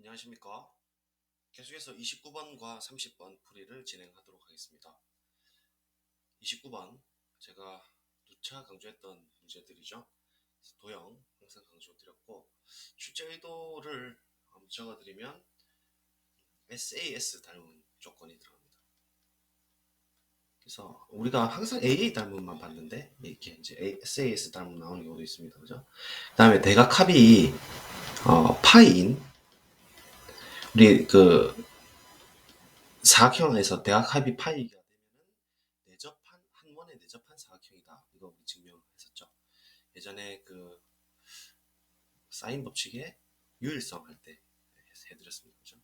안녕하십니까. 계속해서 29번과 30번 풀이를 진행하도록 하겠습니다. 29번 제가 누차 강조했던 문제들이죠. 도형 항상 강조드렸고 출제 의도를 한번 적어드리면 SAS 닮은 조건이 들어갑니다. 그래서 우리가 항상 AA 닮은만 봤는데 이렇게 이제 SAS 닮은 나오는 경우도 있습니다. 그죠? 그 다음에 대각합이 파이인 우리 그 사각형에서 대각합이 파이가 되면 내접한 한 원에 내접한 사각형이다. 이거 우리 증명했었죠. 예전에 그 사인 법칙의 유일성 할 때 해드렸습니다. 그죠?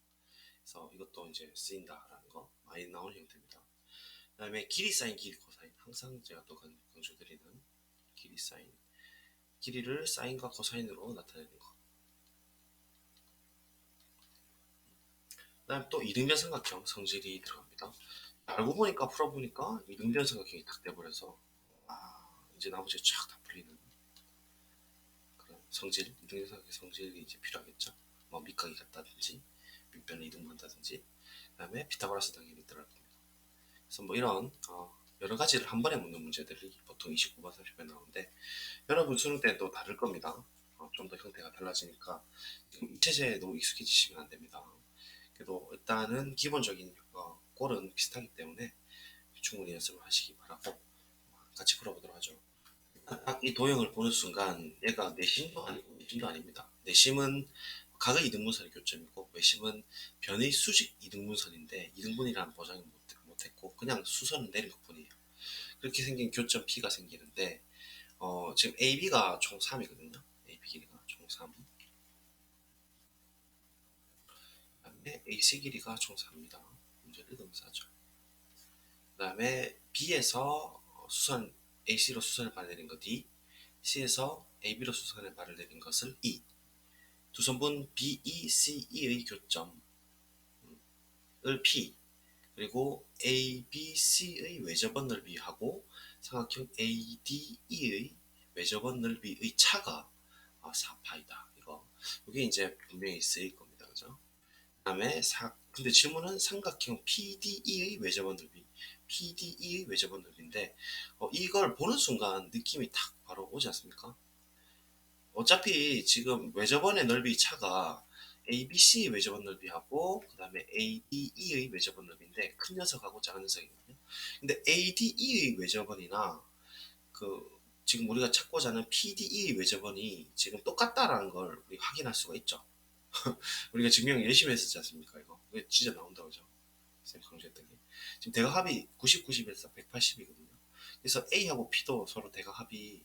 그래서 이것도 이제 쓰인다라는 거 많이 나오는 형태입니다. 그 다음에 길이 사인, 길이 코사인. 항상 제가 또 강조드리는 길이 사인. 길이를 사인과 코사인으로 나타내는 거. 그 다음에 또 이등변 삼각형 성질이 들어갑니다. 알고 보니까 풀어보니까 이등변 삼각형이 딱 돼버려서 이제 나머지 쫙 다 풀리는 그런 성질, 이등변 삼각형 성질이 이제 필요하겠죠. 뭐 밑각이 같다든지 밑변을 이등분한다든지 그 다음에 피타고라스 당연히 들어갈 겁니다. 그래서 뭐 이런 여러 가지를 한 번에 묻는 문제들이 보통 29번, 30번 나오는데 여러분 수능 때는 또 다를 겁니다. 좀 더 형태가 달라지니까 이 체제에 너무 익숙해지시면 안 됩니다. 그래도 일단은 기본적인 꼴은 비슷하기 때문에 충분히 연습을 하시기 바라고 같이 풀어보도록 하죠. 딱 이 도형을 보는 순간 얘가 내심도 아니고 외심도 아닙니다. 내심은 각의 이등분선의 교점이고 외심은 변의 수직 이등분선인데 이등분이라는 보장을 못했고 그냥 수선을 내린 것뿐이에요. 그렇게 생긴 교점 P가 생기는데 지금 AB가 총 3이거든요. AB 길이가 총 3. 그다음에 AC 길이가 총 4입니다. 문제를 읽으면서 하죠. 그 다음에 B에서 수선 AC로 수선을 발내린 거 D, C에서 AB로 수선을 발을 내린 것을 E. 두 선분 BECE의 교점을 P, 그리고 ABC의 외접원 넓이하고 삼각형 ADE의 외접원 넓이의 차가 4파이다. 이게 이제 분명히 쓰일 겁니다. 그죠? 그 다음에 근데 질문은 삼각형 PDE의 외접원 넓이, PDE의 외접원 넓이인데 이걸 보는 순간 느낌이 탁 바로 오지 않습니까? 어차피 지금 외접원의 넓이 차가 ABC 외접원 넓이하고 그 다음에 ADE의 외접원 넓이인데 큰 녀석하고 작은 녀석이거든요. 근데 ADE의 외접원이나 그 지금 우리가 찾고자 하는 PDE의 외접원이 지금 똑같다라는 걸 우리 확인할 수가 있죠. 우리가 증명 열심히 했었지 않습니까? 이거 진짜 나온다고 그죠? 쌤 강조했던 게 지금 대각합이 90, 90에서 180이거든요. 그래서 A하고 P도 서로 대각합이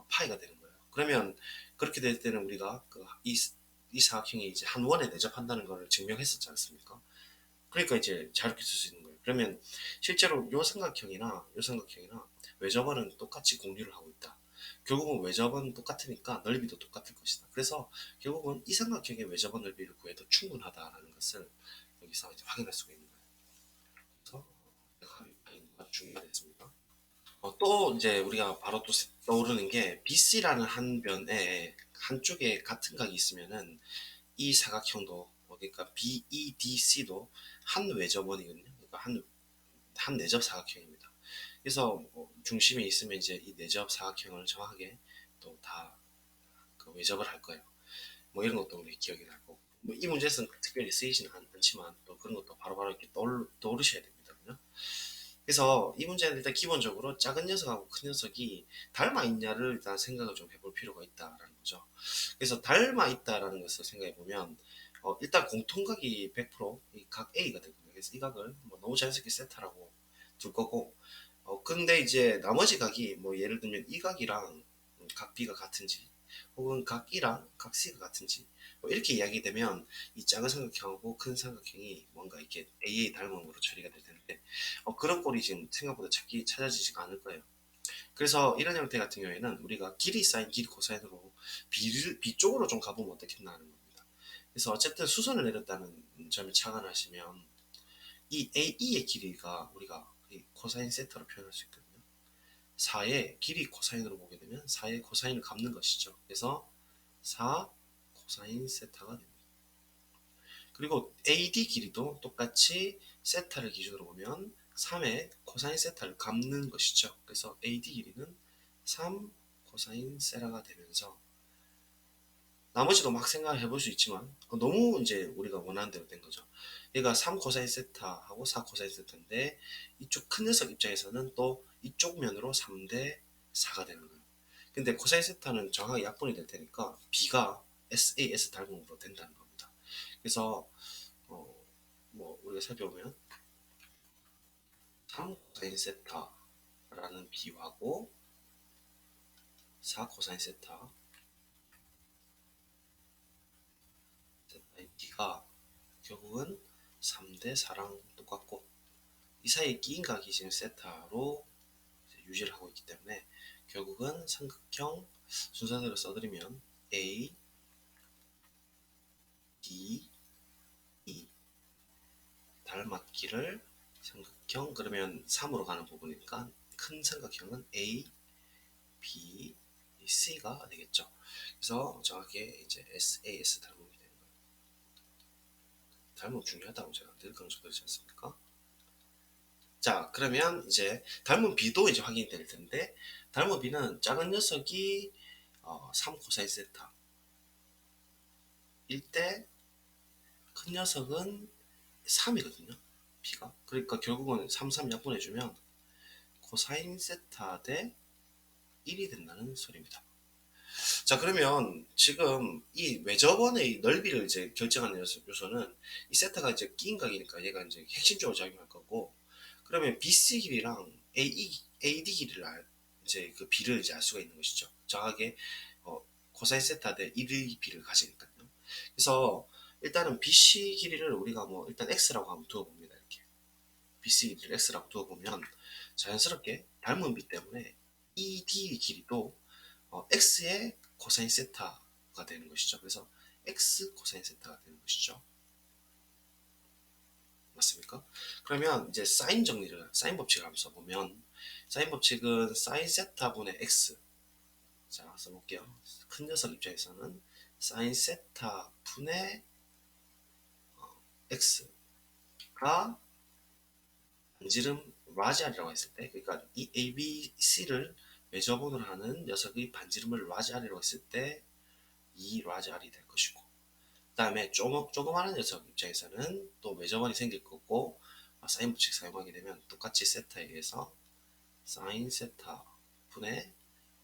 파이가 되는 거예요. 그러면 그렇게 될 때는 우리가 이 사각형이 이제 한 원에 내접한다는 걸 증명했었지 않습니까? 그러니까 이제 자유롭게 쓸 수 있는 거예요. 그러면 실제로 요 삼각형이나 외접원은 똑같이 공유를 하고 있다. 결국은 외접원 똑같으니까 넓이도 똑같을 것이다. 그래서 결국은 이 삼각형의 외접원 넓이를 구해도 충분하다라는 것을 여기서 이제 확인할 수가 있는 거예요. 그래서 합의가 중요했습니다. 또 이제 우리가 바로 또 떠오르는 게 BC라는 한 변에 한쪽에 같은 각이 있으면은 이 사각형도 그러니까 BEDC도 한 외접원이거든요. 그러니까 한 내접 사각형입니다. 그래서 중심에 있으면 이제 이 내접 사각형을 정확하게 또 다 그 외접을 할 거예요. 뭐 이런 것도 우리 기억이 날 거고. 뭐이 문제에서는 특별히 쓰이지는 않지만 또 그런 것도 바로바로 이렇게 떠오르셔야 됩니다. 그죠? 그래서 이 문제는 일단 기본적으로 작은 녀석하고 큰 녀석이 닮아 있냐를 일단 생각을 좀 해볼 필요가 있다라는 거죠. 그래서 닮아 있다라는 것을 생각해 보면 일단 공통각이 100%각 A가 되거든요. 그래서 이 각을 뭐 너무 자연스럽게 세타라고 둘 거고 근데 이제 나머지 각이 뭐 예를 들면 이 각이랑 각 B가 같은지 혹은 각 E랑 각 C가 같은지 뭐 이렇게 이야기되면 이 작은 삼각형하고 큰 삼각형이 뭔가 이렇게 AA 닮음으로 처리가 될 텐데 그런 꼴이 지금 생각보다 찾아지지가 않을 거예요. 그래서 이런 형태 같은 경우에는 우리가 길이 사인, 길이 코사인으로 B 쪽으로 좀 가보면 어떻겠나 하는 겁니다. 그래서 어쨌든 수선을 내렸다는 점을 착안하시면 이 AE의 길이가 우리가 코사인 세타로 표현할 수 있거든요. 4의 길이 코사인으로 보게 되면 4의 코사인을 갚는 것이죠. 그래서 4 코사인 세타가 됩니다. 그리고 AD 길이도 똑같이 세타를 기준으로 보면 3의 코사인 세타를 갚는 것이죠. 그래서 AD 길이는 3 코사인 세라가 되면서 나머지도 막 생각해 볼 수 있지만 너무 이제 우리가 원하는 대로 된 거죠. 얘가 3 코사인 세타하고 4 코사인 세타인데 이쪽 큰 녀석 입장에서는 또 이쪽 면으로 3대 4가 되는 거예요. 근데 코사인 세타는 정확하게 약분이 될 테니까 b가 SAS 닮음으로 된다는 겁니다. 그래서 뭐 우리가 살펴보면 3 코사인 세타라는 b하고 4 코사인 세타 b가 결국은 3대 4랑 똑같고 이 사이에 끼인 각이 지금 세타로 유지를 하고 있기 때문에 결국은 삼각형 순서대로 써드리면 A, D, E 닮았기를 삼각형 그러면 3으로 가는 부분이니까 큰 삼각형은 A, B, C가 되겠죠. 그래서 정확하게 이제 SAS 닮음이 되는 거예요. 닮음 중요하다고 제가 늘 강조드리지 않습니까? 자, 그러면 이제 닮은 B도 이제 확인이 될 텐데 닮은 B는 작은 녀석이 3 코사인 세타 일 때 큰 녀석은 3이거든요. B가. 그러니까 결국은 3, 3 약분해주면 코사인 세타 대 1이 된다는 소리입니다. 자, 그러면 지금 이 외접원의 넓이를 이제 결정하는 요소는 이 세타가 이제 끼인 각이니까 얘가 이제 핵심적으로 작용할 거고, 그러면 BC 길이랑 AD 길이를 이제 그 B를 이제 알 수가 있는 것이죠. 정확하게 코사인 세타 대 1의 B를 가지니까요. 그래서 일단은 BC 길이를 우리가 뭐 일단 X라고 한번 두어봅니다. 이렇게 BC 길이를 X라고 두어보면 자연스럽게 닮은 B 때문에 ED 길이도 X의 코사인 세타가 되는 것이죠. 그래서 X 코사인 세타가 되는 것이죠. 맞습니까? 그러면 이제 사인 정리를, 사인 법칙을 한번 써보면 사인 법칙은 사인 세타분의 X. 자, 써볼게요. 큰 녀석 입장에서는 사인 세타 분의 X가 반지름 라지알이라고 했을 때, 그러니까 이 ABC를 외접원으로 하는 녀석의 반지름을 라지알이라고 했을 때 이 라지알이 될 것이고, 그 다음에 조그마한 녀석 입장에서는 또 외접원이 생길 거고, 사인 법칙 사용하게 되면 똑같이 세타에 의해서 사인 세타 분의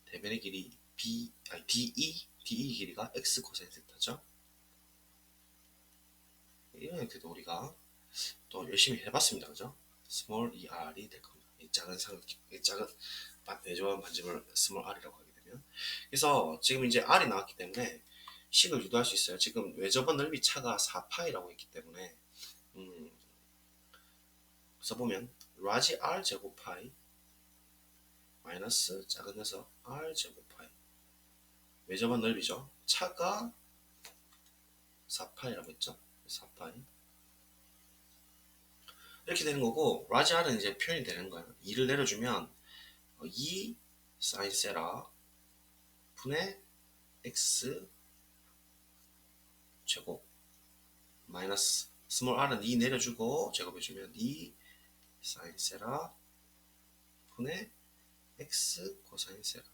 대변의 길이 DE 길이가 X 코사인 세타죠. 이렇게도 우리가 또 열심히 해봤습니다. 그죠? 스몰 ER이 될 겁니다. 이 작은 내조한 반지름을 스몰 R이라고 하게 되면. 그래서 지금 이제 R이 나왔기 때문에 식을 유도할 수 있어요. 지금 외접원 넓이 차가 4파이라고 했기 때문에 써보면 라지 R 제곱 파이 마이너스 작은 녀석 R 제곱 파이 외접원 넓이죠. 차가 4파이라고 했죠. 4파이 이렇게 되는 거고, 라지 R은 이제 표현이 되는 거예요. 2를 내려주면 2 사인 세라 분의 X 제곱 마이너스 스몰 r은 2 내려주고 제곱해주면 2 사인 세라 분의 x 코사인 세라,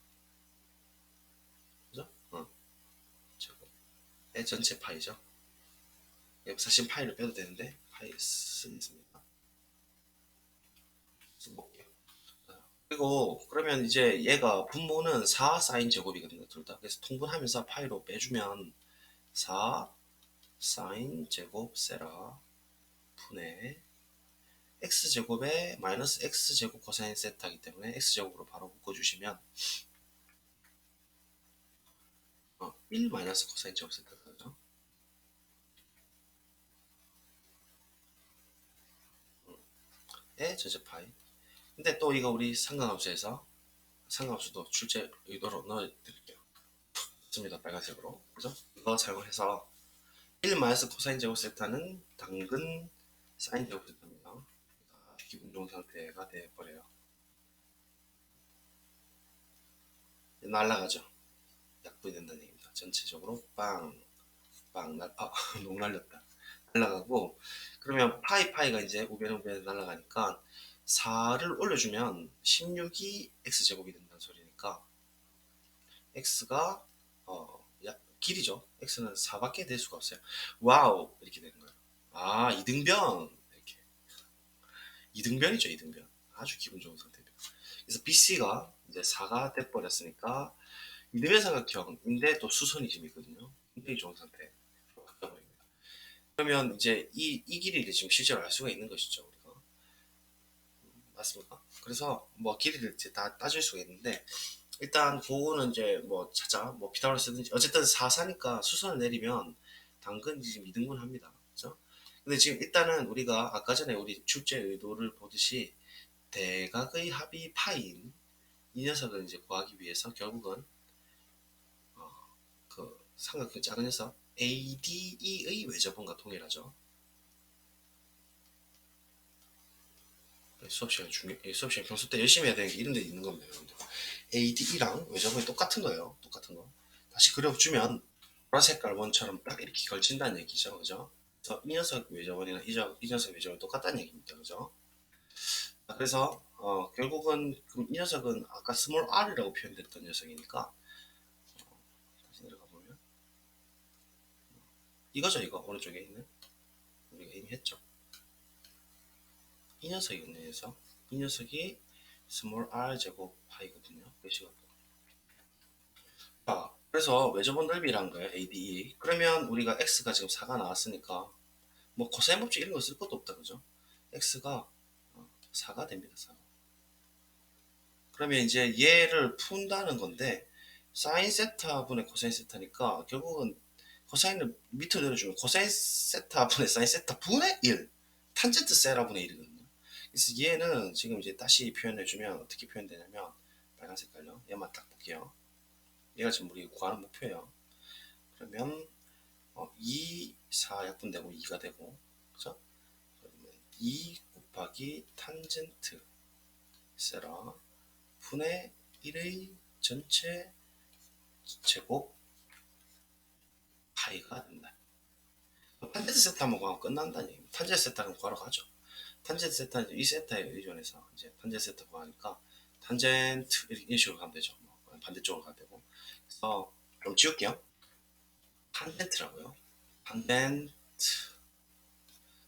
그죠? 제곱의 전체 파이죠. 사실 파이를 빼도 되는데 파이 쓰겠습니다. 써볼게요. 그리고 그러면 이제 얘가 분모는 4 사인 제곱이거든요. 둘 다. 그래서 통분하면서 파이로 빼주면 4 사인 제곱 세라 분의 x제곱에 마이너스 x제곱 코사인 세타이기 때문에 x제곱으로 바로 묶어주시면 1 마이너스 코사인 제곱 세타죠. 의 전체 파이. 근데 또 이거 우리 상관함수에서 상관함수도 출제 의도로 넣어드릴게요. 좋습니다. 빨간색으로. 그죠? 이거 사용해서 1 마이너스 코사인 제곱 세타는 당근 사인 제곱 세타입니다. 기분 좋은 상태가 되어버려요. 날라가죠. 약분이 된다는 얘기입니다. 전체적으로 빵, 빵, 녹 날렸다. 날아가고, 그러면 파이가 이제 우변 날아가니까 4를 올려주면 16이 x제곱이 된다는 소리니까 x가 길이죠. x는 4밖에 될 수가 없어요. 와우, 이렇게 되는 거예요. 아, 이등변. 이렇게 이등변이죠. 이등변. 아주 기분 좋은 상태입니다. 그래서 BC가 이제 4가 돼버렸으니까 이등변 삼각형인데 또 수선이 지금 있거든요. 굉장히 좋은 상태. 바꿔버립니다. 그러면 이제 이 길이를 지금 실제로 알 수가 있는 것이죠. 우리가. 맞습니까? 그래서 뭐 길이를 이제 다 따질 수가 있는데, 일단 그거는 이제 뭐 찾아 뭐 피타고라스든지 어쨌든 4사니까 수선을 내리면 당근 지금 2등분 합니다. 그죠? 근데 지금 일단은 우리가 아까 전에 우리 출제 의도를 보듯이 대각의 합이 파인 이 녀석을 이제 구하기 위해서 결국은 그 삼각형 작은 녀석 ADE의 외접원과 동일하죠. 수업 시간 평소 때 열심히 해야 되는 게 이런 데 있는 겁니다, 여러분들. ADE랑 외접원이 똑같은 거예요. 똑같은 거. 다시 그려주면 보라 색깔 원처럼 딱 이렇게 걸친다는 얘기죠. 그죠? 그래서 이 녀석 외접원이나 이 녀석 외접원이 똑같다는 얘기입니다. 그죠? 그래서 결국은 그럼 이 녀석은 아까 스몰 r이라고 표현됐던 녀석이니까 다시 내려가 보면 이거죠. 이거 오른쪽에 있는 우리가 이미 했죠. 이 녀석이거든요. 이 녀석이 스몰 r 제곱 파이거든요. 몇시간 자, 그래서 외접원 넓이란 거예요. ADE. 그러면 우리가 x가 지금 4가 나왔으니까 뭐 코사인 법칙 이런 거 쓸 것도 없다. 그죠? x가 4가 됩니다. 4가. 그러면 이제 얘를 푼다는 건데 사인 세타 분의 코사인 세타니까 결국은 코사인을 밑으로 내려주면 코사인 세타 분의 사인 세타 분의 1 탄젠트 세라 분의 1이거든요. 그래서 얘는 지금 이제 다시 표현해주면 어떻게 표현되냐면 빨간 색깔요. 얘만 딱 볼게요. 얘가 지금 우리 구하는 목표예요. 그러면 2, 4 약분되고 2가 되고, 그죠? 그러면 2 곱하기 탄젠트 세라 분의 1의 전체 제곱 파이가 된다. 탄젠트 세타 한번 구하면 끝난다는 얘기입니다. 탄젠트 세타는 구하러 가죠. 탄젠트 세타는 이 세타에 의존해서 이제 탄젠트 세타 구하니까 탄젠트 이런 식으로 가면 되죠. 뭐 반대쪽으로 가야 되고. 그래서 좀 지울게요. 탄젠트라고요. 탄젠트.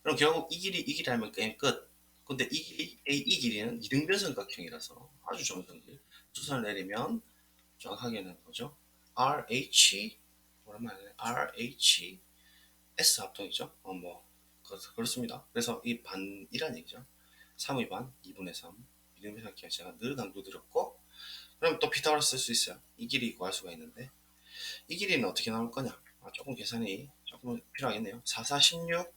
그럼 결국 이 길이 하면 게임 끝. 근데 이 길이는 이등변삼각형이라서 아주 좋은 성질. 수선을 내리면 정확하게는 뭐죠? RH 오랜만에 RH S 합동이죠. 뭐 그렇습니다. 그래서 이 반이란 얘기죠. 3의 반 2분의 3 이등변삼각형 제가 늘 강조드렸고, 그럼 또 피타고라스 쓸 수 있어요. 이 길이 구할 수가 있는데 이 길이는 어떻게 나올 거냐? 조금 계산이 조금 필요하겠네요. 4, 4, 16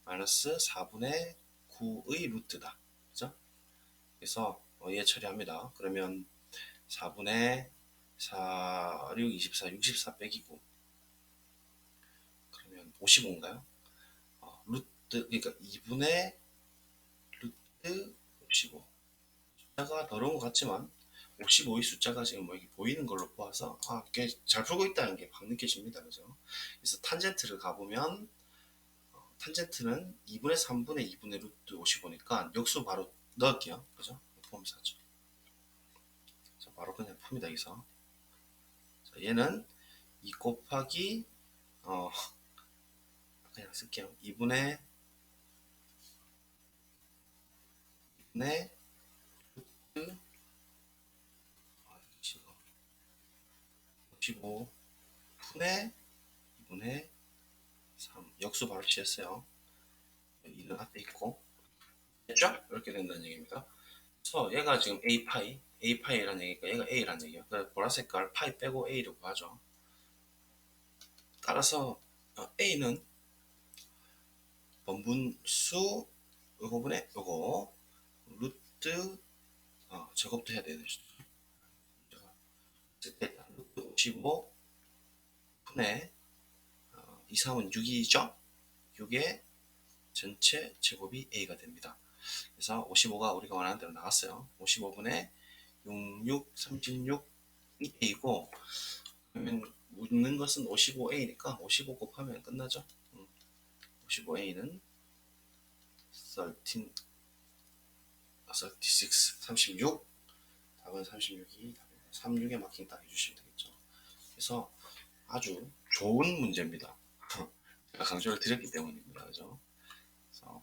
마이너스 4분의 9의 루트다. 그죠? 그래서 얘 처리합니다. 그러면 4분의 4, 6, 24, 64 빼기 9. 그러면 55인가요? 루트, 그러니까 2분의 루트 55. 숫자가 더러운 것 같지만 55의 숫자가 지금 뭐 이렇게 보이는 걸로 보아서 꽤 잘 풀고 있다는 게 확 느껴집니다. 그죠? 그래서 탄젠트를 가보면 탄젠트는 2분의 3분의 2분의 루트 55니까 역수 바로 넣을게요. 그죠? 포함해서 하죠. 자, 바로 그냥 풉니다. 여기서. 자, 얘는 2 곱하기 그냥 쓸게요. 2분의 루트 55 분의 2분의 3 역수 바로 취했어요. 2는 앞에 있고 됐죠? 이렇게 된다는 얘기입니다. 그래서 얘가 지금 A파이라는 얘기니까 얘가 A라는 얘기예요. 그래서 보라색깔 파이 빼고 A라고 하죠. 따라서 A는 번분수 이 부분에 요거 루트 제곱도 해야 되죠. 루트 55 분의 2, 3은 6이죠. 6의 전체 제곱이 A가 됩니다. 그래서 55가 우리가 원하는 대로 나왔어요. 55분의 66, 36이 A고, 그러면 묻는 것은 55A니까 55 곱하면 끝나죠. 35A는 36, 36. 답은 36이 36에 마킹 딱 해주시면 되겠죠. 그래서 아주 좋은 문제입니다. 제가 강조를 드렸기 때문입니다. 그죠? 그래서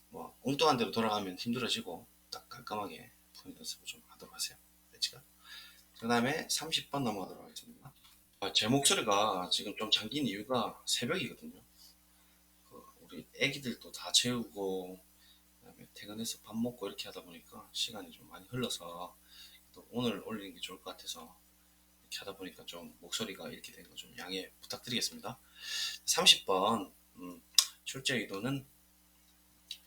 뭐 엉뚱한 대로 돌아가면 힘들어지고 딱 깔끔하게 푸는 연습을 좀 하도록 하세요. 됐지가? 그 다음에 30번 넘어가도록 하겠습니다. 제 목소리가 지금 좀 잠긴 이유가 새벽이거든요. 우리 애기들도 다 재우고 그다음에 퇴근해서 밥 먹고 이렇게 하다 보니까 시간이 좀 많이 흘러서 또 오늘 올리는 게 좋을 것 같아서 이렇게 하다 보니까 좀 목소리가 이렇게 된 거 좀 양해 부탁드리겠습니다. 30번 출제 의도는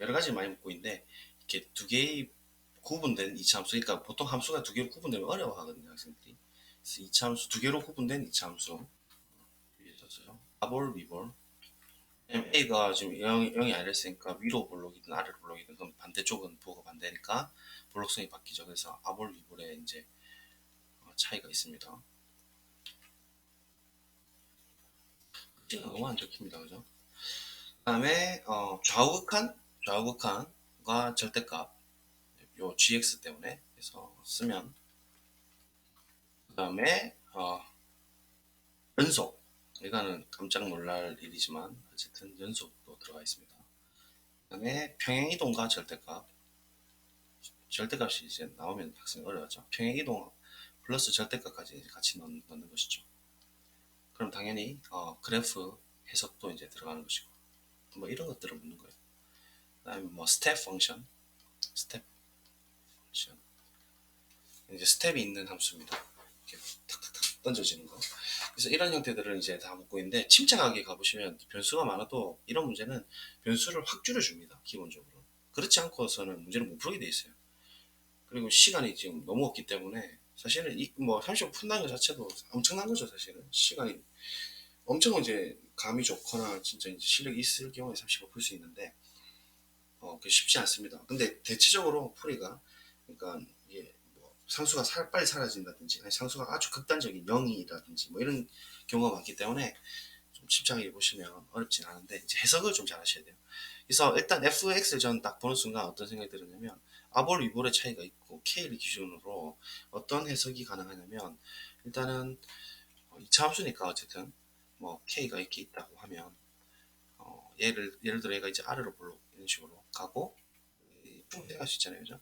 여러 가지 많이 묻고 있는데 이렇게 두 개의 구분된 이차함수, 그러니까 보통 함수가 두 개로 구분되면 어려워하거든요, 학생들이. 그래서 이차함수 두 개로 구분된 이차함수 위에 줬어요. 아볼, 위볼. A가 지금 0이 아니라 했으니까 위로 볼록이든 아래로 볼록이든 그럼 반대쪽은 부호가 반대니까 볼록성이 바뀌죠. 그래서 아볼, 위볼에 이제 차이가 있습니다. 너무 안 적힙니다, 그죠? 그 다음에 좌우극한과 절대값, 요 gx 때문에 그래서 쓰면, 그 다음에 연속, 이거는 깜짝 놀랄 일이지만 어쨌든 연속도 들어가 있습니다. 그 다음에 평행이동과 절대값이 이제 나오면 학생이 어려웠죠. 평행이동 플러스 절대값까지 같이 넣는 것이죠. 그럼 당연히 그래프 해석도 이제 들어가는 것이고, 뭐 이런 것들을 묻는 거예요. 그 다음에 뭐 스텝 펑션 이제 스텝이 있는 함수입니다. 이렇게 탁탁탁 던져지는 거. 그래서 이런 형태들을 이제 다 묻고 있는데, 침착하게 가보시면 변수가 많아도 이런 문제는 변수를 확 줄여줍니다, 기본적으로. 그렇지 않고서는 문제를 못 풀게 돼 있어요. 그리고 시간이 지금 너무 없기 때문에 사실은 뭐 30분 푼다는 것 자체도 엄청난 거죠. 사실은 시간이 엄청 이제 감이 좋거나 진짜 이제 실력이 있을 경우에 30분 풀 수 있는데 그게 쉽지 않습니다. 근데 대체적으로 풀이가, 그러니까 이게 뭐 상수가 빨리 사라진다든지 아니 상수가 아주 극단적인 0이라든지 뭐 이런 경우가 많기 때문에 좀 침착하게 보시면 어렵진 않은데 이제 해석을 좀 잘 하셔야 돼요. 그래서 일단 fx를 저는 딱 보는 순간 어떤 생각이 들었냐면, 아볼 위볼의 차이가 있고 k를 기준으로 어떤 해석이 가능하냐면, 일단은 이차 함수니까 어쨌든 뭐 k가 이렇게 있다고 하면 예를 들어 얘가 이제 아래로 볼록 이런 식으로 가고 충분히 할 수 있잖아요, 그죠?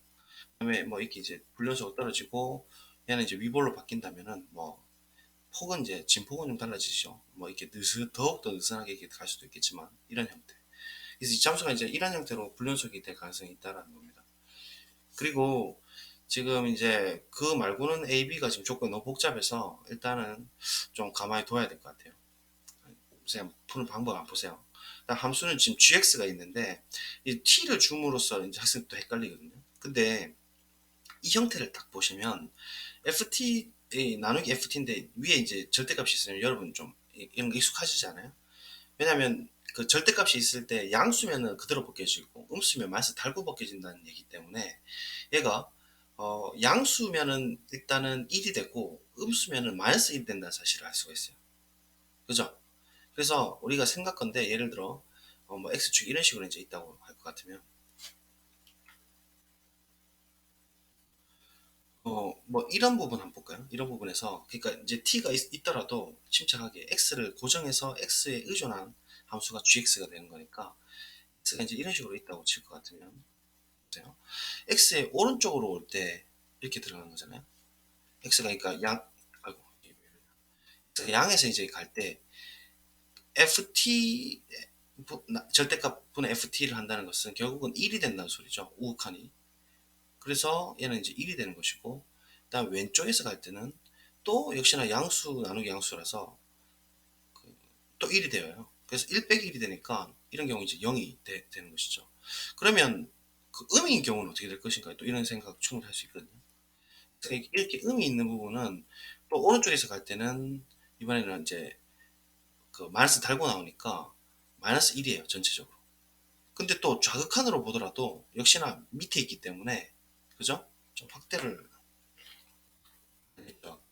그다음에 뭐 이렇게 이제 불연속으로 떨어지고 얘는 이제 위볼로 바뀐다면은 뭐 폭은 이제 진폭은 좀 달라지죠. 뭐 이렇게 더욱더 느슨하게 이렇게 갈 수도 있겠지만 이런 형태. 그래서 이 잠수가 이제 이런 형태로 불연속이 될 가능성이 있다라는 겁니다. 그리고 지금 이제 그 말고는 A, B가 지금 조건이 너무 복잡해서 일단은 좀 가만히 둬야 될 것 같아요. 그냥 푸는 방법 안 보세요. 함수는 지금 gx가 있는데 이 t를 줌으로써 이제 학생도 들 헷갈리거든요. 근데 이 형태를 딱 보시면 ft 나누기 ft인데 위에 이제 절대값이 있으면 여러분 좀 이런 거 익숙하시잖아요. 왜냐하면 그 절대값이 있을 때 양수면은 그대로 벗겨지고 음수면 마이너스 달고 벗겨진다는 얘기 때문에 얘가 양수면은 일단은 1이 되고 음수면은 마이너스 1이 된다는 사실을 알 수가 있어요. 그죠? 그래서 우리가 생각건데 예를 들어 뭐 x축 이런 식으로 이제 있다고 할 것 같으면 뭐 이런 부분 한번 볼까요? 이런 부분에서 그러니까 이제 t가 있더라도 침착하게 x를 고정해서 x에 의존한 함수가 gx가 되는 거니까 x가 이제 이런 식으로 있다고 칠 것 같으면 보세요. x의 오른쪽으로 올 때 이렇게 들어가는 거잖아요. x가 그러니까 아이고, 양에서 이제 갈 때 ft 절대값 분의 ft를 한다는 것은 결국은 1이 된다는 소리죠. 우극한이. 그래서 얘는 이제 1이 되는 것이고, 그다음 왼쪽에서 갈 때는 또 역시나 양수 나누기 양수라서 또 1이 되어요. 그래서 1 빼기 1이 되니까 이런 경우 이제 0이 되는 것이죠. 그러면 그 음인 경우는 어떻게 될 것인가, 또 이런 생각 충분히 할 수 있거든요. 이렇게 음이 있는 부분은 또 오른쪽에서 갈 때는 이번에는 이제 그 마이너스 달고 나오니까 마이너스 1이에요, 전체적으로. 근데 또 좌극한으로 보더라도 역시나 밑에 있기 때문에, 그죠? 좀 확대를 했죠.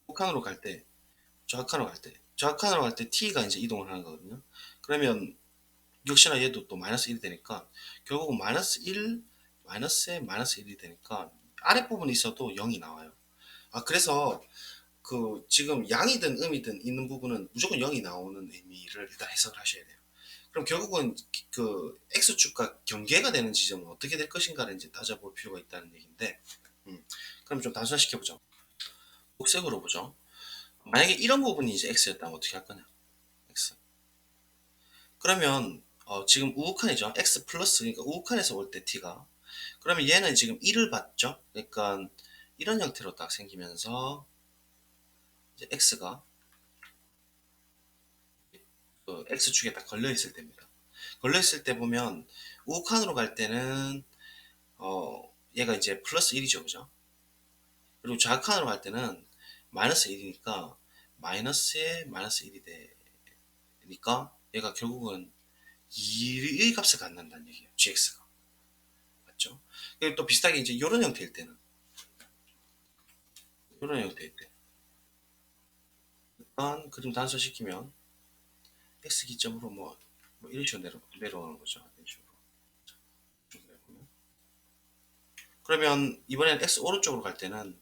극한으로 갈 때, 좌극한으로 갈 때 좌극한으로 갈 때 t가 이제 이동을 하는 거거든요. 그러면 역시나 얘도 또 마이너스 1이 되니까 결국은 마이너스 1, 마이너스에 마이너스 1이 되니까 아랫부분에 있어도 0이 나와요. 그래서 그 지금 양이든 음이든 있는 부분은 무조건 0이 나오는 의미를 일단 해석을 하셔야 돼요. 그럼 결국은 그 x축과 경계가 되는 지점은 어떻게 될 것인가를 이제 따져볼 필요가 있다는 얘기인데, 그럼 좀 단순화시켜 보죠. 녹색으로 보죠. 만약에 이런 부분이 이제 x였다면 어떻게 할 거냐? x. 그러면 지금 우극한이죠. x 플러스, 그러니까 우극한에서 올 때 t가, 그러면 얘는 지금 1을 받죠. 그러니까 이런 형태로 딱 생기면서 이제 x가 그 x축에 딱 걸려 있을 때입니다. 걸려 있을 때 보면 우극한으로 갈 때는 얘가 이제 플러스 1이죠, 그죠? 그리고 좌극한으로 갈 때는 마이너스 1이니까 마이너스에 마이너스 1이 되니까 얘가 결국은 2의 값을 갖는다는 얘기예요. gx가. 맞죠? 그리고 또 비슷하게 이제 이런 형태일 때는, 이런 형태일 때 일단 그림 단순시키면 x 기점으로 뭐 이런 식으로 내려오는 거죠. 이런 식으로. 그러면 이번엔 x 오른쪽으로 갈 때는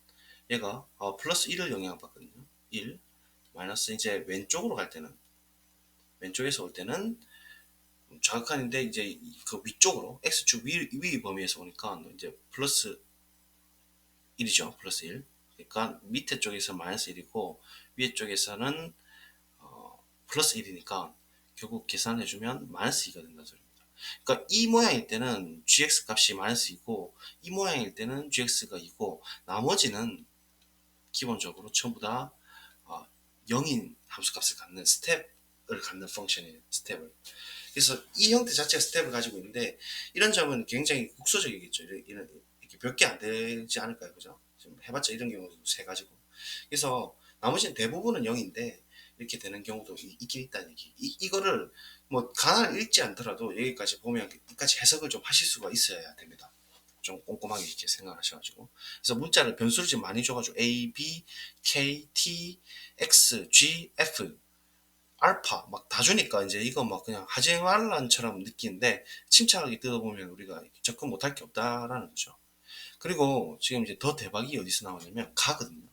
얘가 플러스 1을 영향받거든요. 1 마이너스 이제 왼쪽으로 갈 때는, 왼쪽에서 올 때는 좌극한인데 이제 그 위쪽으로 x축 위 범위에서 오니까 이제 플러스 1이죠. 플러스 1. 그러니까 밑에 쪽에서 마이너스 1이고 위에 쪽에서는 플러스 1이니까 결국 계산해주면 마이너스 2가 된다는 소리입니다. 그러니까 이 모양일 때는 gx 값이 마이너스 2고 이 모양일 때는 gx가 2고 나머지는 기본적으로 전부 다 0인 함수값을 갖는 스텝을 갖는 펑션이에요. 스텝을. 그래서 이 형태 자체가 스텝을 가지고 있는데 이런 점은 굉장히 국소적이겠죠. 이렇게 몇 개 안 되지 않을까요? 그죠? 지금 해봤자 이런 경우도 세 가지고. 그래서 나머지는 대부분은 0인데 이렇게 되는 경우도 있긴 있다는 얘기. 이거를 뭐 가나를 읽지 않더라도 여기까지 보면 여기까지 해석을 좀 하실 수가 있어야 됩니다. 좀 꼼꼼하게 이렇게 생각하셔가지고. 그래서 문자를 변수를 지금 많이 줘가지고 A, B, K, T, X, G, F 알파 막 다 주니까 이제 이거 막 그냥 하지 말란처럼 느끼는데 침착하게 뜯어보면 우리가 접근 못할 게 없다라는 거죠. 그리고 지금 이제 더 대박이 어디서 나오냐면 가거든요.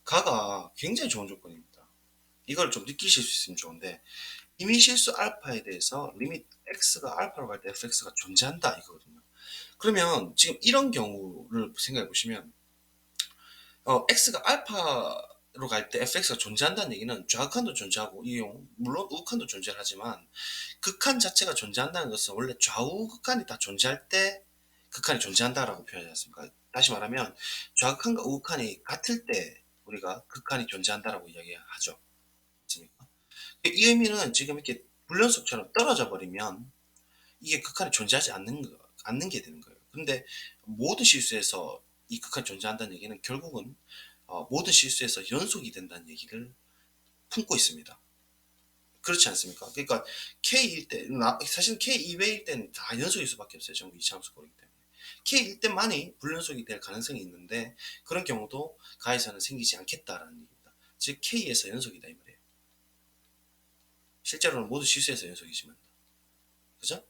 가가 굉장히 좋은 조건입니다. 이걸 좀 느끼실 수 있으면 좋은데 이미 실수 알파에 대해서 리밋 x가 알파로 갈 때 fx가 존재한다 이거거든요. 그러면 지금 이런 경우를 생각해 보시면 x가 알파로 갈 때 fx가 존재한다는 얘기는 좌극한도 존재하고 이용 물론 우극한도 존재하지만 극한 자체가 존재한다는 것은 원래 좌우 극한이 다 존재할 때 극한이 존재한다라고 표현하지 않습니까? 다시 말하면 좌극한과 우극한이 같을 때 우리가 극한이 존재한다라고 이야기하죠. 맞습니까? 이 의미는 지금 이렇게 불연속처럼 떨어져 버리면 이게 극한이 존재하지 않는 게 되는 거예요. 근데 모든 실수에서 이 극한이 존재한다는 얘기는 결국은 모든 실수에서 연속이 된다는 얘기를 품고 있습니다. 그렇지 않습니까? 그러니까 K일 때, 사실 K 이외일 때는 다 연속일 수밖에 없어요. 전부 이차함수 고르기 때문에. K일 때만이 불연속이 될 가능성이 있는데 그런 경우도 가에서는 생기지 않겠다라는 얘기입니다. 즉 K에서 연속이다 이 말이에요. 실제로는 모두 실수에서 연속이지만. 그죠?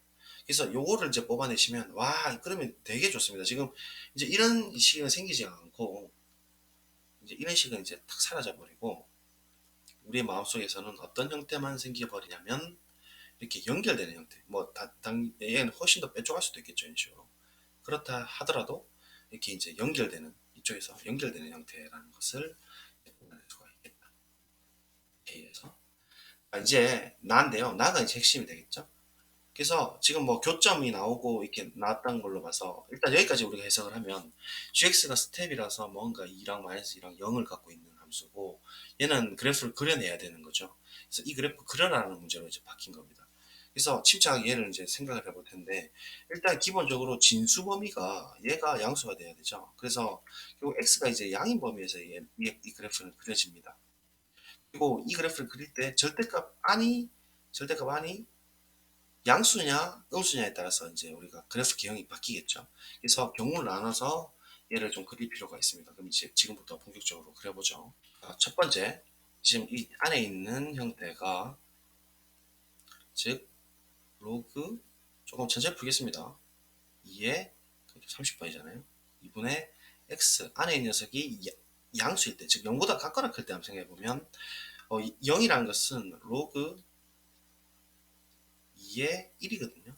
그래서 요거를 이제 뽑아내시면 와 그러면 되게 좋습니다. 지금 이제 이런 식은 생기지 않고 이제 이런 식은 이제 탁 사라져 버리고 우리의 마음속에서는 어떤 형태만 생겨버리냐면 이렇게 연결되는 형태. 얘는 훨씬 더 빼쪽할 수도 있겠죠, 이런 식으로. 그렇다 하더라도 이렇게 이제 연결되는 이쪽에서 연결되는 형태라는 것을 볼 수가 있겠다. A에서 이제 나인데요. 나가 이제 핵심이 되겠죠. 그래서 지금 뭐 교점이 나오고 이렇게 나왔다는 걸로 봐서 일단 여기까지 우리가 해석을 하면 gx가 스텝이라서 뭔가 2랑 마이너스 2랑 0을 갖고 있는 함수고 얘는 그래프를 그려내야 되는 거죠. 그래서 이 그래프 그려라는 문제로 이제 바뀐 겁니다. 그래서 침착하게 얘를 이제 생각을 해볼 텐데 일단 기본적으로 진수 범위가 얘가 양수가 돼야 되죠. 그래서 결국 x가 이제 양인 범위에서 이 그래프는 그려집니다. 그리고 이 그래프를 그릴 때 절대값 아니 양수냐 음수냐에 따라서 이제 우리가 그래프 개형이 바뀌겠죠. 그래서 경우를 나눠서 얘를 좀 그릴 필요가 있습니다. 그럼 이제 지금부터 본격적으로 그려보죠. 첫 번째 지금 이 안에 있는 형태가 즉 로그 조금 천천히 풀겠습니다. 2의 30번이잖아요. 2분의 x 안에 있는 녀석이 양수일 때, 즉 0보다 같거나 클 때 한번 생각해보면 0이라는 것은 로그 2의 1이거든요.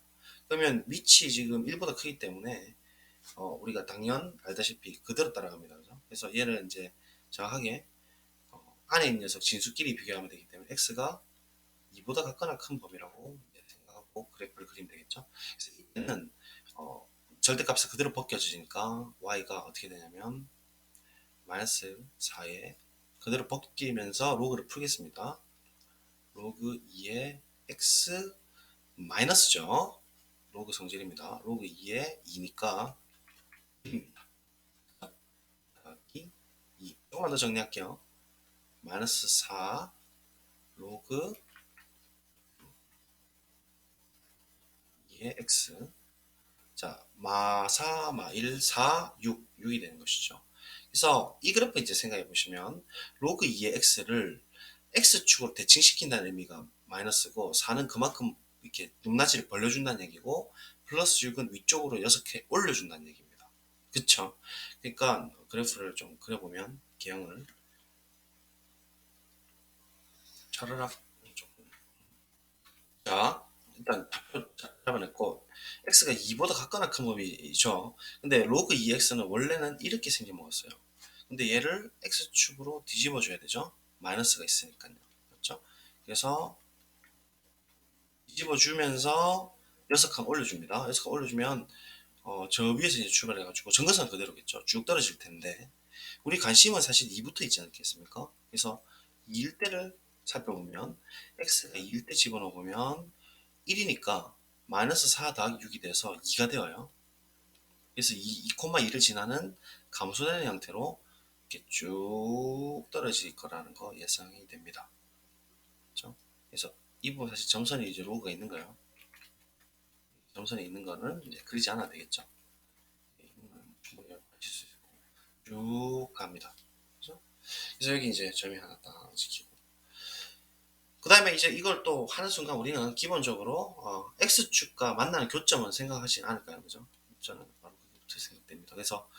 그러면 밑이 지금 1보다 크기 때문에 우리가 당연 알다시피 그대로 따라갑니다. 그죠? 그래서 얘를 이제 정확하게 안에 있는 녀석 진수끼리 비교하면 되기 때문에 x가 2보다 같거나 큰 범위라고 생각하고 그래프를 그리면 되겠죠. 그래서 이때는 절대값을 그대로 벗겨지니까 y가 어떻게 되냐면 마이너스 4에 그대로 벗기면서 로그를 풀겠습니다. 로그 2의 x 마이너스죠. 로그 성질입니다. 로그 2의 2니까 1입니다. 더하기 2. 조금만 더 정리할게요. 마이너스 4 로그 2의 x. 자, 마4, 마1, 4, 6, 6이 되는 것이죠. 그래서 이 그래프 이제 생각해 보시면 로그 2의 x를 x축으로 대칭시킨다는 의미가 마이너스고 4는 그만큼 이렇게 높낮이를 벌려준다는 얘기고 플러스 6은 위쪽으로 6개 올려준다는 얘기입니다. 그쵸? 그러니까 그래프를 좀 그려보면 개형을 차라락 조금 자 일단 잡아냈고 x가 2보다 같거나 큰 범위죠. 근데 로그 2x는 원래는 이렇게 생겨먹었어요. 근데 얘를 x축으로 뒤집어 줘야 되죠. 마이너스가 있으니까요. 그렇죠? 그래서 뒤집어 주면서 6칸 올려줍니다. 6칸 올려주면 저 위에서 이제 출발해가지고 정거선 그대로겠죠. 쭉 떨어질 텐데 우리 관심은 사실 2부터 있지 않겠습니까? 그래서 2일 때를 살펴보면 x가 2일 때 집어넣으면 1이니까 마이너스 4 더하기 6이 돼서 2가 되어요. 그래서 2,2를 지나는 감소되는 형태로 이렇게 쭉 떨어질 거라는 거 예상이 됩니다. 그렇죠? 그래서 이 부분 사실 점선이 이제 로그가 있는 거예요. 점선이 있는 거는 이제 그리지 않아도 되겠죠. 충분히 하실 수 있고 쭉 갑니다. 그래서 여기 이제 점이 하나 딱 지키고 그 다음에 이제 이걸 또 하는 순간 우리는 기본적으로 x축과 만나는 교점은 생각하지 않을까요? 그죠? 저는 바로 그게 생각됩니다. 그래서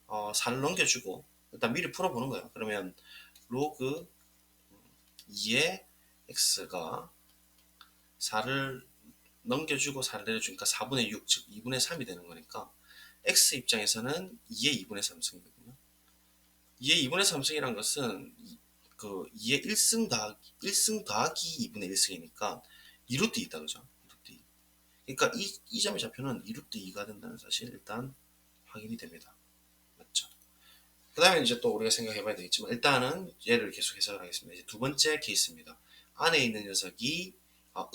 4를 넘겨주고 일단 미리 풀어보는 거예요. 그러면 로그 2의 x가 4를 넘겨주고 4를 내려주니까 4분의 6, 즉 2분의 3이 되는 거니까 x 입장에서는 2의 2분의 3승이거든요. 2의 2분의 3승이란 것은 그 2의 1승 더하기 2분의 1승이니까 2루트 2다 그죠? 2루트 2. 그러니까 이 점의 좌표는 2루트 2가 된다는 사실 일단 확인이 됩니다. 맞죠? 그 다음에 이제 또 우리가 생각해 봐야 되겠지만 일단은 얘를 계속 해석을 하겠습니다. 이제 두 번째 케이스입니다. 안에 있는 녀석이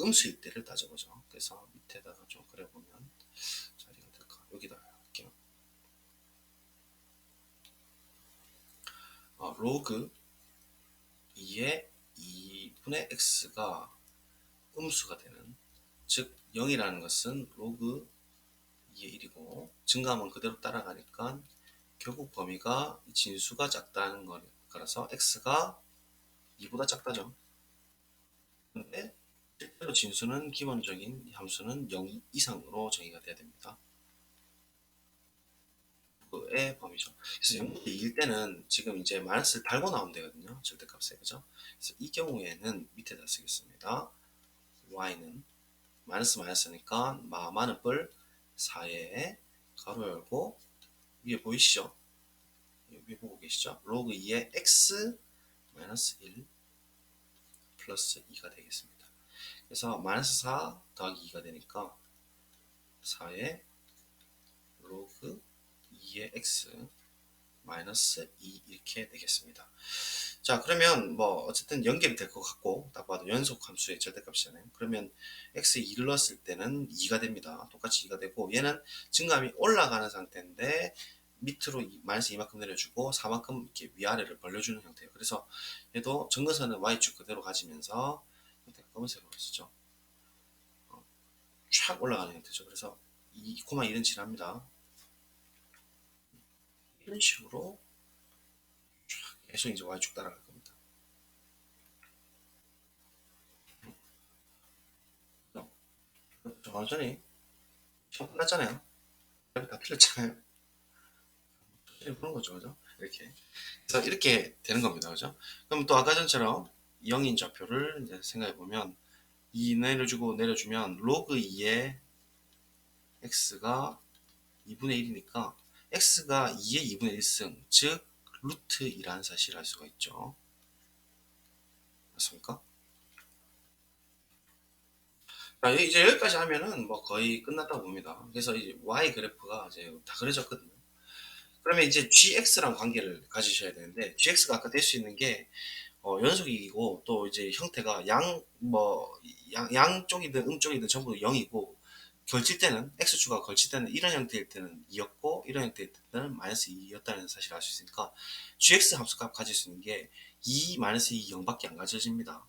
음수일 때를 따져보죠. 그래서 밑에다가 좀 그려보면 자리가 될까? 여기다 할게요. 로그 2의 2분의 x가 음수가 되는 즉 0이라는 것은 로그 2의 1이고 증가하면 그대로 따라가니까 결국 범위가 진수가 작다는 거라서 x가 2보다 작다죠. 근데 실제로 진수는 기본적인 함수는 0 이상으로 정의가 돼야 됩니다. 그의 범위죠. 그래서 0분의 2일 때는 지금 이제 마이너스를 달고 나오면 되거든요. 절대값에 그죠? 그래서 이 경우에는 밑에다 쓰겠습니다. y는 마이너스 마이너스니까 많은 뿔 4에 가로 열고 위에 보이시죠? 위에 보고 계시죠? 로그 2의 x 마이너스 1 플러스 2가 되겠습니다. 그래서 마이너스 4 더하기 2가 되니까 4의 로그 2의 x 마이너스 2 이렇게 되겠습니다. 자 그러면 뭐 어쨌든 연결이 될 것 같고 딱 봐도 연속 함수의 절대값이잖아요. 그러면 x에 2를 넣었을 때는 2가 됩니다. 똑같이 2가 되고 얘는 증감이 올라가는 상태인데 밑으로 마이너스 2만큼 내려주고 4만큼 이렇게 위아래를 벌려주는 형태예요. 그래서 얘도 정근선은 y축 그대로 가지면서 검은색으로 쓰죠. 촥 올라가는 형태죠. 그래서 2,1은 지납니다. 이런 식으로 계속 이제 y축 따라갈 겁니다. 완전히 시험 끝났잖아요. 다 틀렸잖아요. 그런 거죠, 그죠? 이렇게. 그래서 이렇게 되는 겁니다, 그죠? 그럼 또 아까 전처럼 0인 좌표를 이제 생각해 보면 2 내려주고 내려주면 로그 2의 x가 2분의 1이니까 x가 2의 2분의 1승, 즉 루트 2라는 사실을 알 수가 있죠. 맞습니까? 자, 이제 여기까지 하면은 뭐 거의 끝났다고 봅니다. 그래서 이제 y 그래프가 이제 다 그려졌거든요. 그러면 이제 gx랑 관계를 가지셔야 되는데 gx가 아까 될 수 있는 게 연속이고 또 이제 형태가 양쪽이든 음쪽이든 전부 0이고 걸칠 때는 x축가 걸칠 때는 이런 형태일 때는 2였고 이런 형태일 때는 마이너스 2였다는 사실을 알 수 있으니까 gx 함수값 가질 수 있는 게 2 마이너스 2 0밖에 안 가져집니다.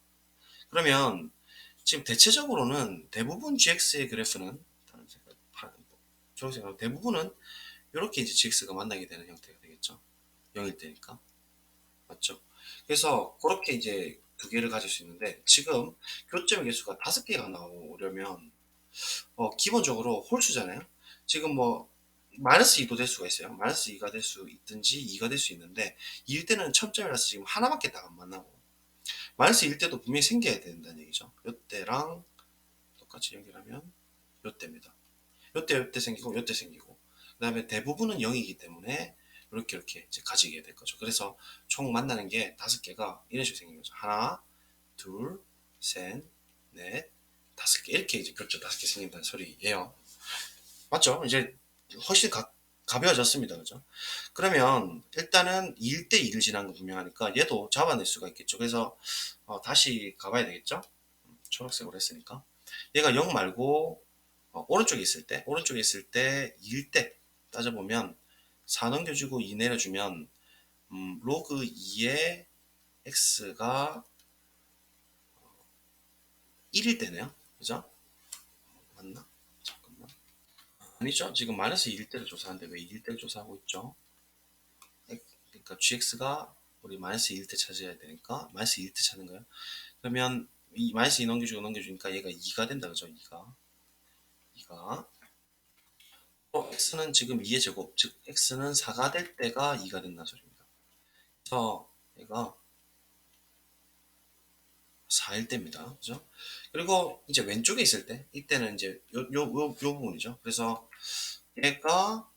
그러면 지금 대체적으로는 대부분 gx의 그래프는 초록색으로 대부분은 이렇게 이제 gx가 만나게 되는 형태가 되겠죠. 0일 때니까. 맞죠? 그래서 그렇게 이제 두 개를 가질 수 있는데 지금 교점의 개수가 5개가 나오려면 기본적으로 홀수잖아요. 지금 뭐 마이너스 2도 될 수가 있어요. 마이너스 2가 될 수 있든지 2가 될 수 있는데 2일 때는 첨점이라서 지금 하나밖에 딱 안 만나고 마이너스 1일 때도 분명히 생겨야 된다는 얘기죠. 요때랑 똑같이 연결하면 요때입니다. 요때 생기고 요때 생기고 그 다음에 대부분은 0이기 때문에 이렇게 이제 가지게 될 거죠. 그래서 총 만나는 게 5개가 이런 식으로 생긴 거죠. 하나, 둘, 셋, 넷, 5개 이렇게 이제 교점 5개 생긴다는 소리예요. 맞죠? 이제 훨씬 가벼워졌습니다. 그죠? 그러면 일단은 2일 때 2를 지난 거 분명하니까 얘도 잡아낼 수가 있겠죠. 그래서 다시 가봐야 되겠죠? 초록색으로 했으니까 얘가 0 말고 오른쪽에 있을 때 2일 때 따져보면 4 넘겨주고 2 내려주면 로그 2의 x가 1일 때네요. 그죠? 맞나? 잠깐만. 아니죠. 지금 마이너스 2일 때를 조사하는데 왜 2일 때를 조사하고 있죠? 그러니까 gx가 우리 마이너스 2일 때 찾아야 되니까 마이너스 2일 때 찾는 거예요. 그러면 이 마이너스 2 넘겨주고 넘겨주니까 얘가 2가 된다. 그죠? 2가 x는 지금 2의 제곱, 즉 x는 4가 될 때가 2가 된다는 소리입니다. 그래서 얘가 4일 때입니다. 그죠? 그리고 이제 왼쪽에 있을 때, 이때는 이제 요 부분이죠. 그래서 얘가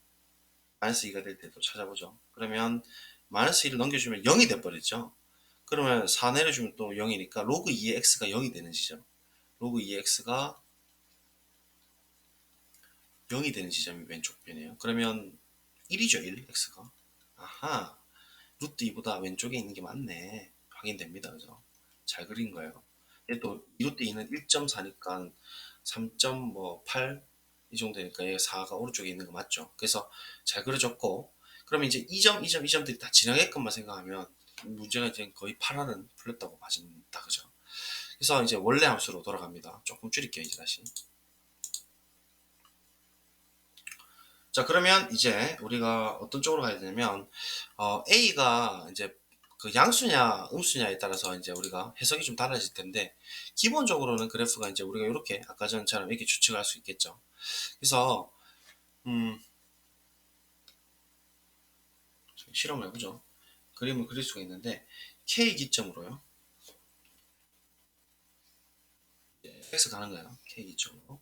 마이너스 2가 될 때도 찾아보죠. 그러면 마이너스 2를 넘겨주면 0이 돼버리죠. 그러면 4 내려주면 또 0이니까 로그 2의 x가 0이 되는 지점. 로그 2의 x가 0이 되는 지점이 왼쪽 편이에요. 그러면 1이죠, 1, x가. 아하, 루트 2보다 왼쪽에 있는 게 맞네. 확인됩니다. 그죠? 잘 그린 거예요. 또 2루트 2는 1.4니까 3.8 이 정도 되니까 얘가 4가 오른쪽에 있는 거 맞죠? 그래서 잘 그려졌고 그러면 이제 2점, 2점, 2점들이 다 지나게끔만 생각하면 문제가 이제 거의 8알은 풀렸다고 봐진다. 그죠? 그래서 이제 원래 함수로 돌아갑니다. 조금 줄일게요. 이제 다시. 자, 그러면 이제 우리가 어떤 쪽으로 가야 되냐면 A가 이제 그 양수냐 음수냐에 따라서 이제 우리가 해석이 좀 달라질 텐데 기본적으로는 그래프가 이제 우리가 이렇게 아까 전처럼 이렇게 추측할 수 있겠죠. 그래서 실험을 해보죠. 그림을 그릴 수가 있는데 K 기점으로요. X 가는 거예요. K 기점으로.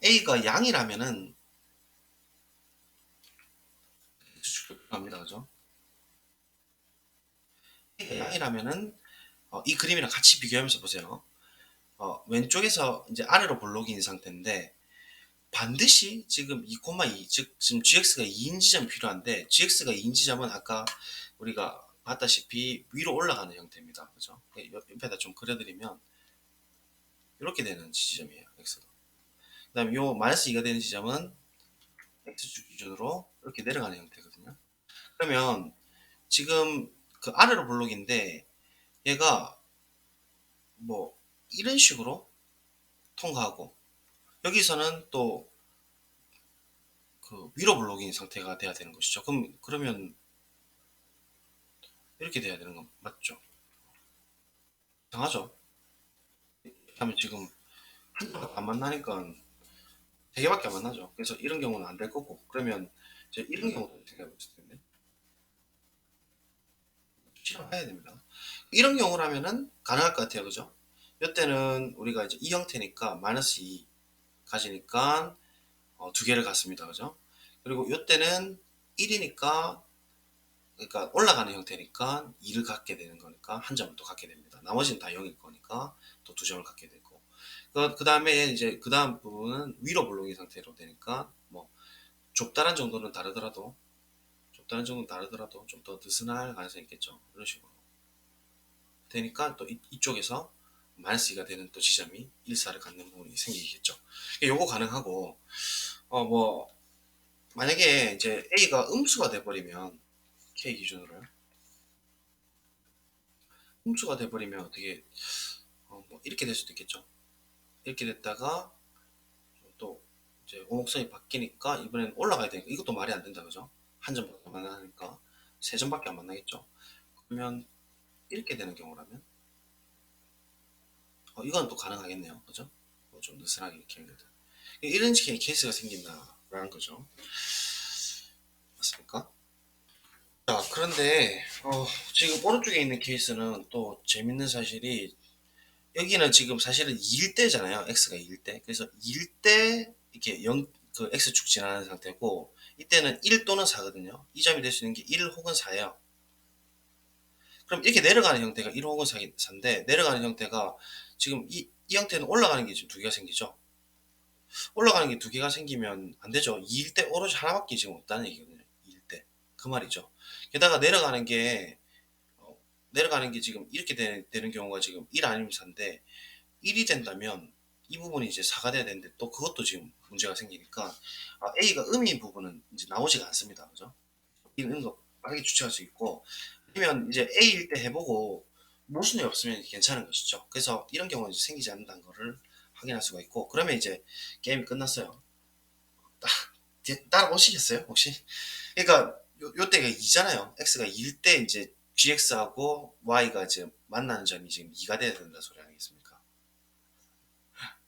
A가 양이라면은 추측을 합니다. 그죠? A가 양이라면은 이 그림이랑 같이 비교하면서 보세요. 왼쪽에서 이제 아래로 볼록인 상태인데 반드시 지금 2,2 즉 지금 gx가 2인 지점이 필요한데 gx가 2인 지점은 아까 우리가 봤다시피 위로 올라가는 형태입니다. 그죠? 옆에다 좀 그려드리면 이렇게 되는 지점이에요. x가. 그 다음에 요 마이너스 2가 되는 지점은 x축 기준으로 이렇게 내려가는 형태거든요. 그러면 지금 그 아래로 볼록인데 얘가 뭐 이런 식으로 통과하고 여기서는 또 그 위로 블록인 상태가 돼야 되는 것이죠. 그러면 이렇게 돼야 되는 건 맞죠? 이상하죠? 하면 지금 안 만나니까 3개밖에 안 만나죠. 그래서 이런 경우는 안 될 거고, 그러면 이제 이런 경우도 생각해 봤을 텐데 실험해야 됩니다. 이런 경우라면은 가능할 것 같아요. 그죠? 이때는 우리가 이제 이 형태니까 마이너스 2 가지니까 2개를 갖습니다. 그죠? 그리고 이때는 1이니까 그러니까 올라가는 형태니까 2를 갖게 되는 거니까 한 점을 또 갖게 됩니다. 나머지는 다 0일 거니까 또 2점을 갖게 되고 그 다음에 이제 그 다음 부분은 위로 볼록인 상태로 되니까 뭐 좁다란 정도는 다르더라도 좀 더 느슨할 가능성이 있겠죠. 이런 식으로 되니까 또 이쪽에서 마이너스 2가 되는 또 지점이 1사를 갖는 부분이 생기겠죠. 요거 가능하고 뭐 만약에 이제 A가 음수가 돼버리면 K 기준으로요. 음수가 돼버리면 어떻게 뭐 이렇게 될 수도 있겠죠. 이렇게 됐다가 또 이제 오목선이 바뀌니까 이번엔 올라가야 되니까 이것도 말이 안 된다 그죠? 한 점밖에 안 만나니까 3점밖에 안 만나겠죠. 그러면 이렇게 되는 경우라면 이건 또 가능하겠네요. 그죠? 뭐좀 느슨하게 이렇게 연결돼. 이런 식의 케이스가 생긴다라는 거죠. 맞습니까? 자, 그런데 지금 오른쪽에 있는 케이스는 또 재밌는 사실이 여기는 지금 사실은 2일 때잖아요. x가 2일 때. 그래서 2일 때 이렇게 그 x축 지나는 상태고 이때는 1 또는 4거든요. 이 점이 될 수 있는 게 1 혹은 4예요. 그럼 이렇게 내려가는 형태가 1 혹은 4인데 내려가는 형태가 지금 이 형태는 올라가는 게 지금 2개가 생기죠. 올라가는 게 2개가 생기면 안 되죠. 2일 때 오로지 하나밖에 지금 없다는 얘기거든요. 2일 때. 그 말이죠. 게다가 내려가는 게 지금 이렇게 되는 경우가 지금 1 아니면 4인데 1이 된다면 이 부분이 이제 4가 돼야 되는데 또 그것도 지금 문제가 생기니까 A가 음인 부분은 이제 나오지가 않습니다. 그죠? 이런 거 빠르게 추측할 수 있고 아니면 이제 A일 때 해보고 모순이 없으면 괜찮은 것이죠. 그래서 이런 경우는 이제 생기지 않는다는 거를 확인할 수가 있고 그러면 이제 게임이 끝났어요. 따라오시겠어요? 혹시? 그러니까 요때가 2잖아요. X가 2일 때 이제 GX하고 Y가 지금 만나는 점이 지금 2가 돼야 된다 소리 아니겠습니까?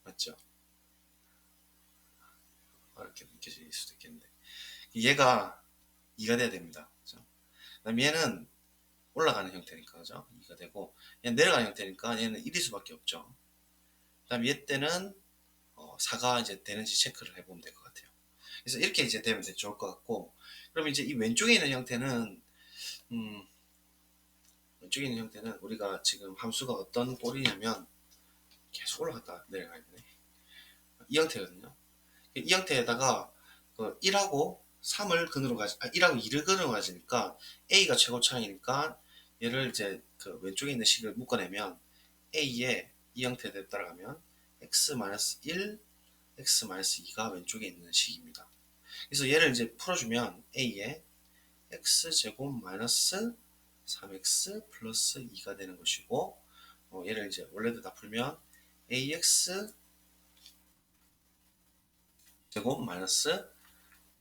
맞죠? 어렵게 느껴질 수도 있겠는데 얘가 2가 돼야 됩니다. 그죠? 그다음 얘는 올라가는 형태니까 그죠? 2가 되고 얘는 내려가는 형태니까 얘는 1일 수밖에 없죠. 그다음 얘 때는 4가 이제 되는지 체크를 해보면 될 것 같아요. 그래서 이렇게 이제 되면 좋을 것 같고 그럼 이제 이 왼쪽에 있는 형태는 음, 왼쪽에 있는 형태는 우리가 지금 함수가 어떤 꼴이냐면 계속 올라갔다 내려가야 되네. 이 형태거든요. 이 형태에다가 그 1하고 3을 근으로 1하고 2를 근으로 가지니까 A가 최고 차이니까 얘를 이제 그 왼쪽에 있는 식을 묶어내면 A에 이 형태에 따라가면 x-1, x-2가 왼쪽에 있는 식입니다. 그래서 얘를 이제 풀어주면 A에 x제곱 마이너스 3x 플러스 2가 되는 것이고 얘를 이제 원래도 다 풀면 ax 제곱 마이너스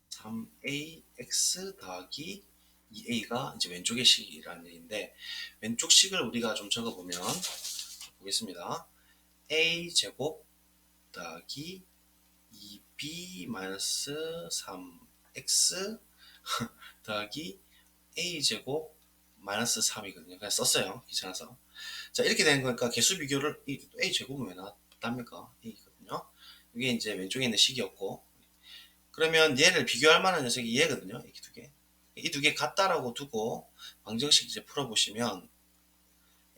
3ax 더하기 2a가 이제 왼쪽의 식이라는 얘기인데 왼쪽 식을 우리가 좀 적어보면 보겠습니다. a 제곱 더하기 2b 마이너스 3x 더하기 a 제곱 마이너스 3이거든요. 그냥 썼어요. 귀찮아서. 자 이렇게 되는 거니까 개수 비교를 a 제곱은 왜 나왔답니까? a거든요. 이게 이제 왼쪽에 있는 식이었고 그러면 얘를 비교할 만한 녀석이 얘거든요. 이렇게 두 개. 이 두 개 같다라고 두고 방정식 이제 풀어보시면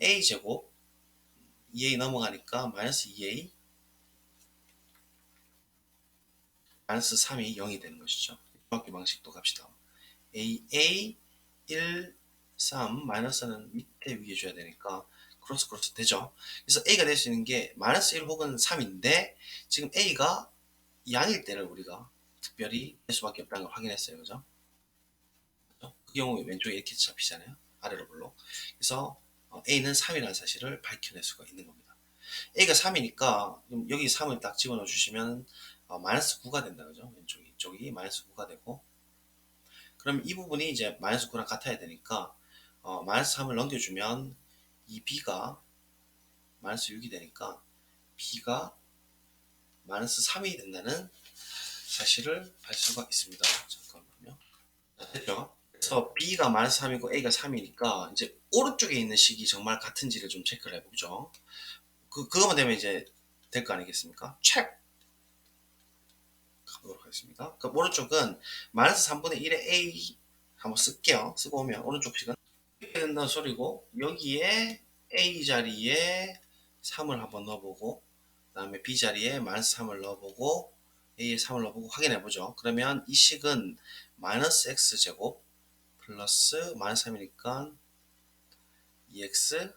a 제곱 2a 넘어가니까 마이너스 2a 마이너스 3이 0이 되는 것이죠. 중학교 방식도 갑시다. a 1 3 마이너스는 밑에 위에 줘야 되니까 크로스 되죠. 그래서 a가 될 수 있는 게 마이너스 1 혹은 3인데 지금 a가 양일 때를 우리가 특별히 될 수밖에 없다는 걸 확인했어요. 그죠? 그 경우에 왼쪽에 이렇게 잡히잖아요. 아래로 볼록. 그래서 a는 3이라는 사실을 밝혀낼 수가 있는 겁니다. a가 3이니까 여기 3을 딱 집어넣어 주시면 마이너스 9가 된다. 그죠? 왼쪽이 이쪽이 마이너스 9가 되고 그럼 이 부분이 이제 마이너스 9랑 같아야 되니까 마이너스 3을 넘겨주면 이 b가 마이너스 6이 되니까 b가 마이너스 3이 된다는 사실을 알 수가 있습니다. 잠깐만요. 됐죠? 그래서 B가 마이너스 3이고 A가 3이니까 이제 오른쪽에 있는 식이 정말 같은지를 좀 체크를 해보죠. 그거만 되면 이제 될 거 아니겠습니까? 체크! 가보도록 하겠습니다. 그럼 오른쪽은 마이너스 3분의 1의 A 한번 쓸게요. 쓰고 오면 오른쪽 식은 이렇게 된다는 소리고, 여기에 A 자리에 3을 한번 넣어보고, 그 다음에 B 자리에 마이너스 3을 넣어보고, A에 3을 넣어보고 확인해보죠. 그러면 이 식은 마이너스 X제곱 플러스 마이너스 3이니까 2X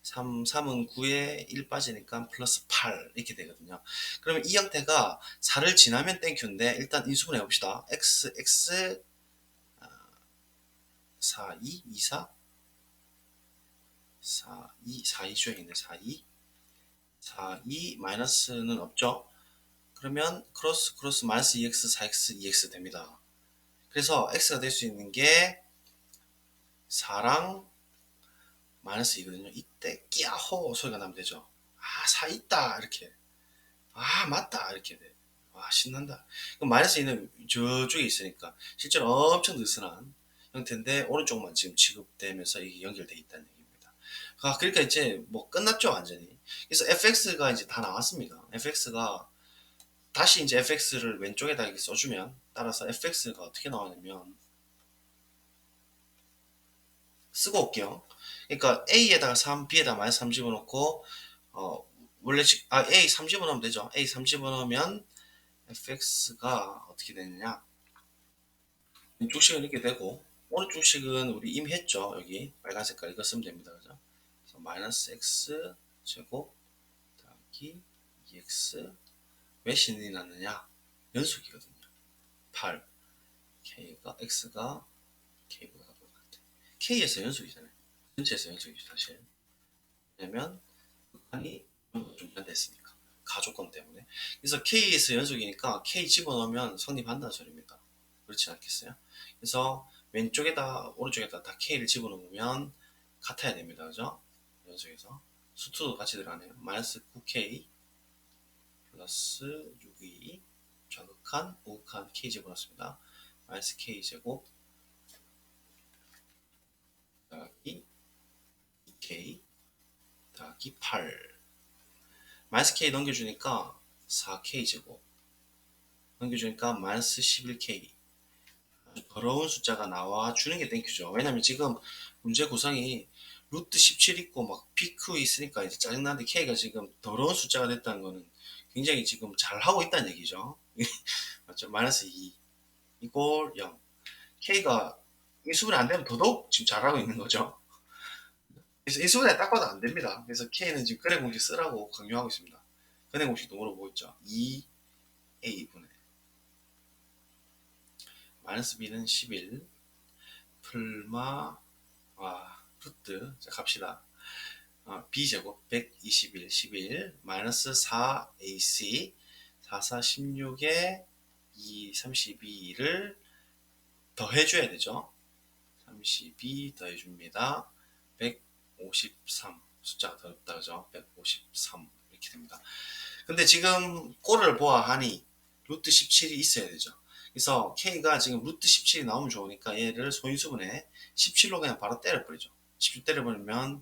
3은 9에 1 빠지니까 플러스 8 이렇게 되거든요. 그러면 이 형태가 4를 지나면 땡큐인데 일단 인수분해 해봅시다. x 4, 2, 2, 4 4, 2, 4, 2 주행인데 4, 2 4, 2 마이너스는 없죠. 그러면 크로스 마이너스 2x 4x 2x 됩니다. 그래서 x가 될 수 있는 게 4랑 마이너스 2거든요. 이때 끼야호 소리가 나면 되죠. 아, 4 있다 이렇게. 아, 맞다 이렇게 돼. 와, 신난다. 그럼 마이너스 2는 저쪽에 있으니까 실제로 엄청 느슨한 형태인데 오른쪽만 지금 취급되면서 이게 연결돼 있다는 얘기입니다. 아, 그러니까 이제 뭐 끝났죠 완전히. 그래서 fx가 이제 다 나왔습니다. fx가 다시 이제 fx를 왼쪽에다 이렇게 써주면, 따라서 fx가 어떻게 나오냐면, 쓰고 올게요. 그러니까 a에다가 3, b에다가 마이너스 3 집어넣고, 원래 a 3 집어넣으면 되죠. a 3 집어넣으면 fx가 어떻게 되느냐, 왼쪽 식은 이렇게 되고 오른쪽 식은 우리 이미 했죠. 여기 빨간 색깔 이거 쓰면 됩니다. 그죠? 그래서 마이너스 x 제곱 더하기 2x 왜 신이 났느냐, 연속이거든요. 8 k가 x가 k보다 똑같아. k에서 연속이잖아요. 전체에서 연속이죠 사실. 왜냐면 극한이 중단됐으니까, 가조건 때문에. 그래서 k에서 연속이니까 k 집어넣으면 성립한다는 소리입니다. 그렇지 않겠어요? 그래서 왼쪽에다 오른쪽에다 다 k를 집어넣으면 같아야 됩니다. 그죠? 연속에서 수투도 같이 들어가네요. 마이너스 9k 플러스 6이 좌극한 우극한 k 집어넣습니다. 마이너스 k 제곱 더하기 2k 더하기 8 마이너스 k 넘겨주니까 4k 제곱 넘겨주니까 마이너스 11k. 더러운 숫자가 나와주는 게 땡큐죠. 왜냐면 지금 문제 구성이 루트 17 있고 막 PQ 있으니까 이제 짜증나는데 k가 지금 더러운 숫자가 됐다는 거는 굉장히 지금 잘 하고 있다는 얘기죠. 맞죠? 마이너스 2 이꼴 0. k가 인수분해 안 되면 더더욱 지금 잘하고 있는 거죠. 그래서 인수분해 딱 봐도 안 됩니다. 그래서 k는 지금 근해 공식 쓰라고 강요하고 있습니다. 근해 공식도 물어보고 있죠. 2a분의 마이너스 b는 11 풀마 루트. 자, 갑시다. b제곱 121 11 마이너스 4ac 44 16에 2 32를 더해줘야 되죠. 32 더해줍니다. 153 숫자가 더럽다 그죠? 153 이렇게 됩니다. 근데 지금 꼴을 보아하니 루트 17이 있어야 되죠. 그래서 k가 지금 루트 17이 나오면 좋으니까 얘를 소인수분해 17로 그냥 바로 때려버리죠. 17 때려버리면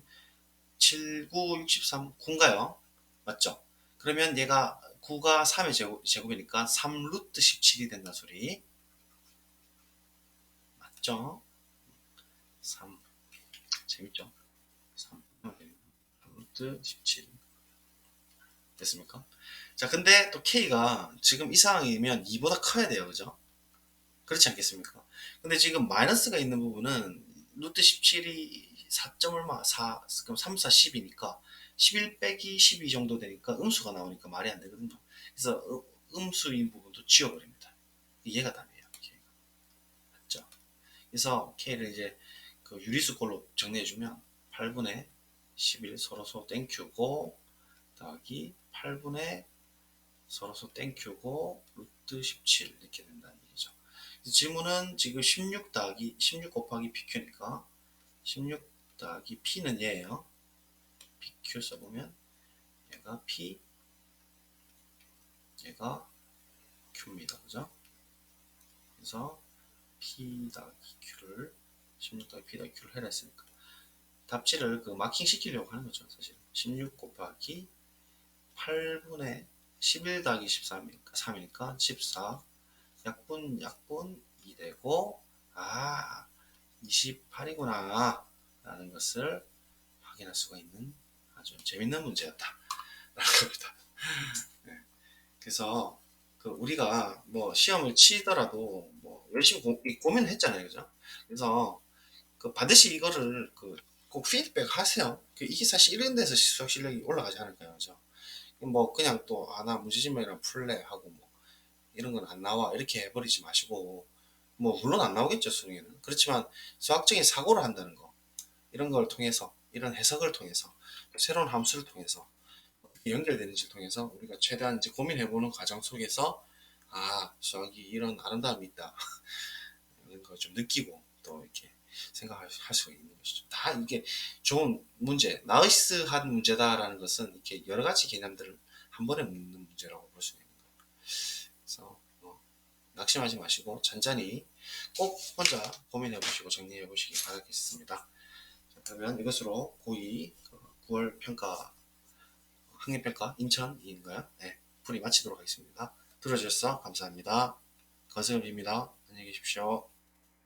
7, 9, 63, 9인가요? 맞죠? 그러면 얘가 9가 3의 제곱이니까 3 루트 17이 된다 소리. 맞죠? 3. 재밌죠? 3 루트 17 됐습니까? 자, 근데 또 k가 지금 이 상황이면 2보다 커야 돼요. 그죠? 그렇지 않겠습니까? 근데 지금 마이너스가 있는 부분은 루트 17이 4. 얼마 4 그럼 3, 4, 10이니까 11 빼기 12 정도 되니까 음수가 나오니까 말이 안 되거든요. 그래서 음수인 부분도 지워버립니다. 이해가 답이에요. K가. 맞죠? 그래서 K를 이제 그 유리수꼴로 정리해주면 8분의 11 서로서 땡큐고 더하기 8분의 서로서 땡큐고 루트 17 이렇게 된다는 얘기죠. 질문은 지금 16 곱하기 PQ니까 16 더하기 P는 얘예요. PQ 써보면 얘가 P 얘가 Q입니다. 그죠? 그래서 P 더하기 Q를 16 더하기 P 더하기 Q를 해라 했으니까 답지를 그 마킹 시키려고 하는 거죠. 사실 16 곱하기 8분의 11 더하기 13이니까 3이니까 14 약분 2 되고 28이구나 라는 것을 확인할 수가 있는 아주 재밌는 문제였다 라는 겁니다. 네. 그래서 그 우리가 뭐 시험을 치더라도 뭐 열심히 고민을 했잖아요. 그죠? 그래서 그 반드시 이거를 꼭 피드백 하세요. 이게 사실 이런 데서 수학 실력이 올라가지 않을까요? 그죠? 뭐 그냥 또 나 문제집만이랑 풀래 하고 뭐 이런 건 안 나와 이렇게 해버리지 마시고 뭐 물론 안 나오겠죠 수능에는. 그렇지만 수학적인 사고를 한다는 거 이런 걸 통해서 이런 해석을 통해서 새로운 함수를 통해서 연결되는지를 통해서 우리가 최대한 이제 고민해보는 과정 속에서 수학이 이런 아름다움이 있다 이런 걸 좀 느끼고 또 이렇게 생각할 수가 있는 것이죠. 다 이게 좋은 문제, 나이스한 문제다라는 것은 이렇게 여러 가지 개념들을 한 번에 묻는 문제라고 볼 수 있는 거예요. 그래서 낙심하지 마시고 잔잔히 꼭 혼자 고민해 보시고 정리해 보시기 바라겠습니다. 자, 그러면 이것으로 고2 9월 평가 학년평가 인천인가요? 네, 풀이 마치도록 하겠습니다. 들어주셔서 감사합니다. 건승엽입니다. 안녕히 계십시오.